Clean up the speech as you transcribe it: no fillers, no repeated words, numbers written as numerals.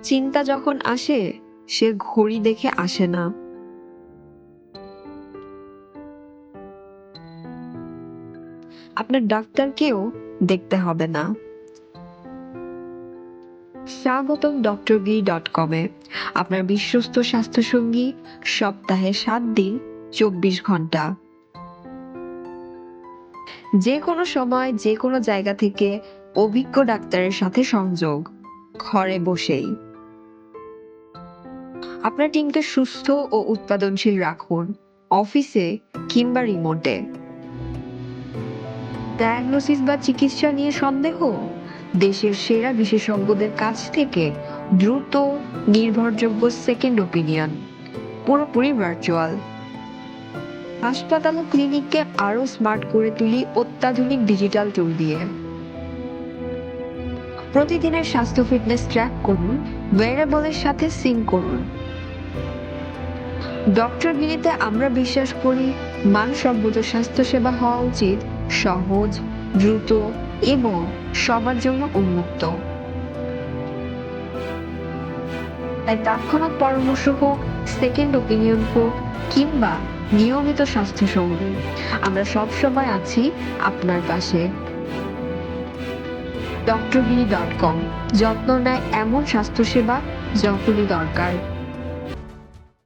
চিন্তা যখন আসে, সে ঘড়ি দেখে আসে না। আপনার ডাক্তারকেও দেখতে হবে না। স্বাগতম ডক্টরগিরি.com-এ, আপনার বিশ্বস্ত স্বাস্থ্যসঙ্গী, সপ্তাহে 7 দিন, 24 ঘন্টা। যে কোনো সময়, যে কোনো জায়গা থেকে অভিজ্ঞ ডাক্তারের সাথে সংযোগ, ঘরে বসেই। আপনার টিমকে সুস্থ ও উৎপাদনশীল রাখুন, অফিসে কিংবা রিমোটে। ডায়াগনোসিস বা চিকিৎসা নিয়ে সন্দেহ? দেশের সেরা বিশেষজ্ঞদের কাছ থেকে দ্রুত, নির্ভরযোগ্য সেকেন্ড ওপিনিয়ন, পুরোপুরি ভার্চুয়াল। হাসপাতাল ও ক্লিনিককে আরো স্মার্ট করে তুলি অত্যাধুনিক ডিজিটাল টুল দিয়ে। প্রতিদিনের স্বাস্থ্য ফিটনেস ট্র্যাক করুন, ওয়্যারেবলের সাথে সিঙ্ক করুন। ডক্টরগিরিতে আমরা বিশ্বাস করি, মানসম্মত স্বাস্থ্যসেবা হওয়া উচিত সহজ, দ্রুত এবং সবার জন্য উন্মুক্ত। তাই তৎক্ষণাৎ পরামর্শ হোক, সেকেন্ড ওপিনিয়ন হোক কিংবা নিয়মিত স্বাস্থ্যসঙ্গী, আমরা সবসময় আছি আপনার পাশে। ডক্টরগিরি.com যত্ন নেয় এমন স্বাস্থ্যসেবা যখনই দরকার।